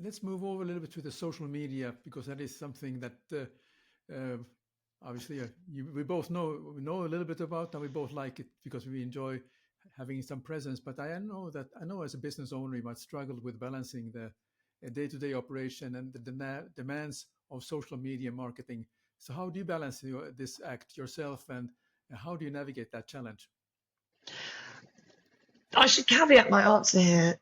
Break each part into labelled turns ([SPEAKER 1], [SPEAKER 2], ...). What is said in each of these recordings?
[SPEAKER 1] let's move over a little bit to the social media, because that is something that uh, obviously we both know a little bit about, and we both like it because we enjoy having some presence. But I know as a business owner, you might struggle with balancing the day-to-day operation and the demands of social media marketing. So how do you balance this act yourself, and how do you navigate that challenge?
[SPEAKER 2] I should caveat my answer here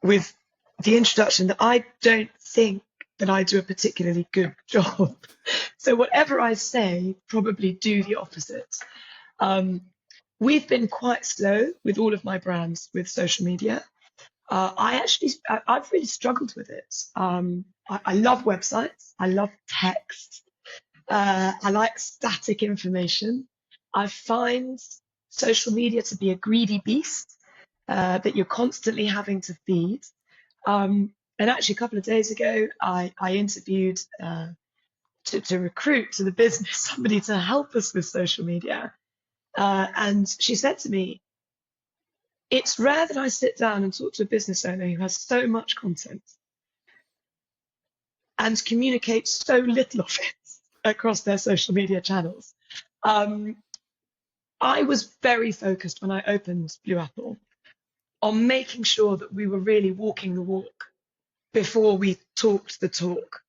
[SPEAKER 2] with the introduction that I don't think that I do a particularly good job. So whatever I say, probably do the opposite. Um, we've been quite slow with all of my brands with social media. I've really struggled with it. I love websites. I love text. I like static information. I find social media to be a greedy beast that you're constantly having to feed. And actually, a couple of days ago, I interviewed to recruit to the business somebody to help us with social media. And she said to me, it's rare that I sit down and talk to a business owner who has so much content and communicates so little of it across their social media channels. Um, I was very focused when I opened Blue Apple on making sure that we were really walking the walk before we talked the talk.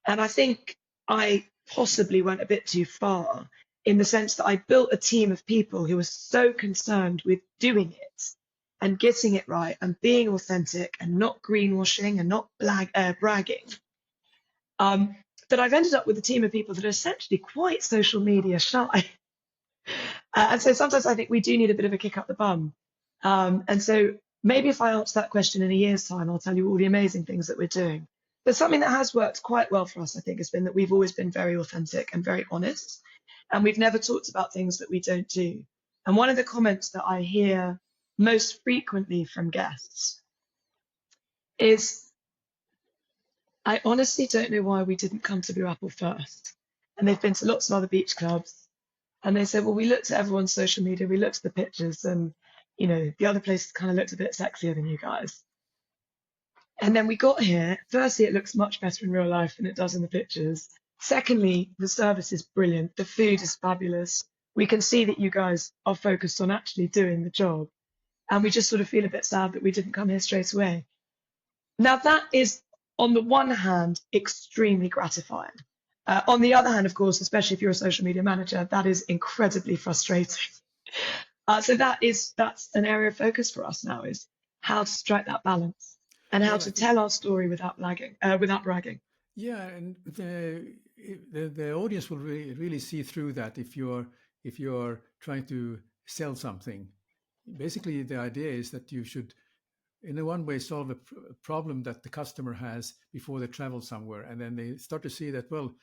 [SPEAKER 2] And I think I possibly went a bit too far in the sense that I built a team of people who were so concerned with doing it and getting it right and being authentic and not greenwashing and not bragging, um, that I've ended up with a team of people that are essentially quite social media shy. And so sometimes I think we do need a bit of a kick up the bum. And so maybe if I answer that question in a year's time, I'll tell you all the amazing things that we're doing. But something that has worked quite well for us, I think, has been that we've always been very authentic and very honest. And we've never talked about things that we don't do. And one of the comments that I hear most frequently from guests is, I honestly don't know why we didn't come to Blue Apple first. And they've been to lots of other beach clubs. And they said, well, we looked at everyone's social media, we looked at the pictures, and the other places kind of looked a bit sexier than you guys. And then we got here. Firstly, it looks much better in real life than it does in the pictures. Secondly, the service is brilliant. The food is fabulous. We can see that you guys are focused on actually doing the job. And we just sort of feel a bit sad that we didn't come here straight away. Now, that is, on the one hand, extremely gratifying. On the other hand, of course, especially if you're a social media manager, that is incredibly frustrating. So that's an area of focus for us now, is how to strike that balance and how
[SPEAKER 1] Well, I
[SPEAKER 2] to
[SPEAKER 1] think
[SPEAKER 2] tell our story without bragging.
[SPEAKER 1] yeah, and the audience will really see through that if you're trying to sell something. Basically, the idea is that you should, in a one way, solve a problem that the customer has before they travel somewhere, and then they start to see that, well,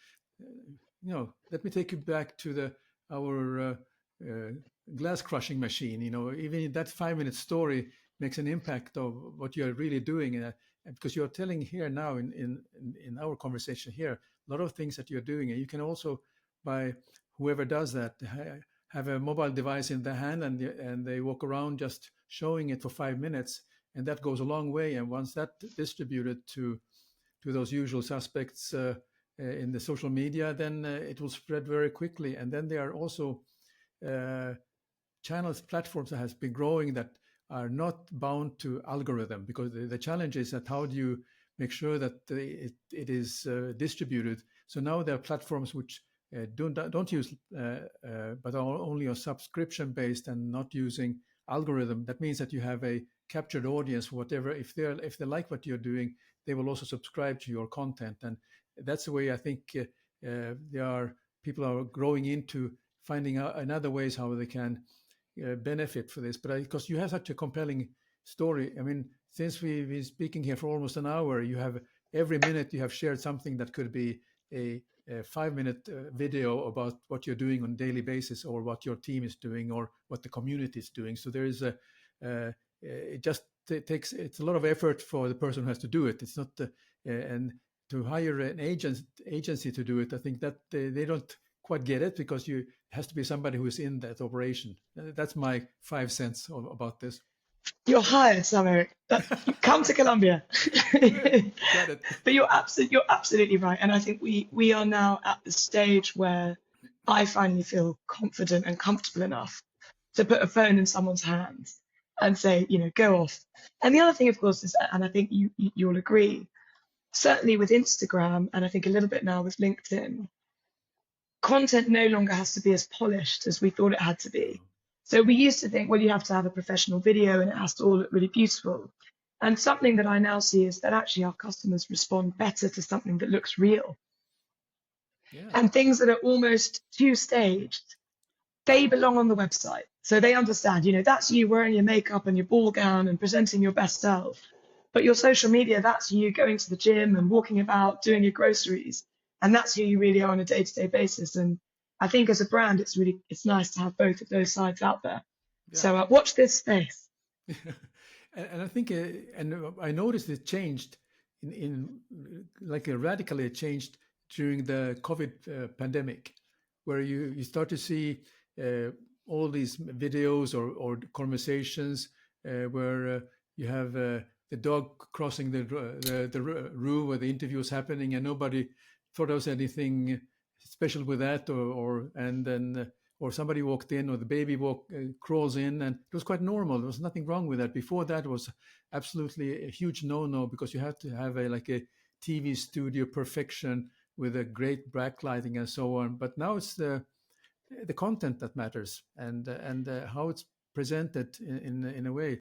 [SPEAKER 1] let me take you back to our uh, glass crushing machine. Even that 5 minute story makes an impact of what you're really doing, and because you're telling here now in our conversation here a lot of things that you're doing, and you can also, by whoever does that, have a mobile device in their hand, and they walk around just showing it for 5 minutes, and that goes a long way. And once that distributed to those usual suspects in the social media, then it will spread very quickly. And then there are also uh, channels, platforms that has been growing that are not bound to algorithm, because the challenge is that how do you make sure that it is distributed. So now there are platforms which don't use, but are only a subscription based and not using algorithm. That means that you have a captured audience. Whatever, if they like what you're doing, they will also subscribe to your content, and that's the way I think people are growing into finding out another ways how they can benefit for this. But because you have such a compelling story, I mean, since we've been speaking here for almost an hour, you have every minute you have shared something that could be a 5 minute video about what you're doing on a daily basis, or what your team is doing, or what the community is doing. So there is it just takes, it's a lot of effort for the person who has to do it. It's not and to hire an agency to do it, I think that they don't quite get it, because it has to be somebody who is in that operation. That's my 5 cents about this.
[SPEAKER 2] You're hired, Sam Eric. You come to Colombia.
[SPEAKER 1] Got it.
[SPEAKER 2] But you're absolutely right. And I think we are now at the stage where I finally feel confident and comfortable enough to put a phone in someone's hands and say, go off. And the other thing, of course, is, and I think you'll agree, certainly with Instagram, and I think a little bit now with LinkedIn, content no longer has to be as polished as we thought it had to be. So we used to think, well, you have to have a professional video and it has to all look really beautiful. And something that I now see is that actually our customers respond better to something that looks real.
[SPEAKER 1] Yeah.
[SPEAKER 2] And things that are almost too staged, they belong on the website. So they understand, that's you wearing your makeup and your ball gown and presenting your best self. But your social media, that's you going to the gym and walking about, doing your groceries. And that's who you really are on a day-to-day basis. And I think as a brand, it's nice to have both of those sides out there.
[SPEAKER 1] Yeah.
[SPEAKER 2] So watch this space.
[SPEAKER 1] And I think, and I noticed it changed in like radically it changed during the COVID pandemic, where you start to see all these videos or conversations where you have the dog crossing the room where the interview was happening, and nobody thought there was anything special with that, or and then or somebody walked in, or the baby crawls in, and it was quite normal. There was nothing wrong with that. Before that, it was absolutely a huge no-no, because you had to have a TV studio perfection with a great backlighting and so on. But now it's the content that matters, and how it's presented in a way.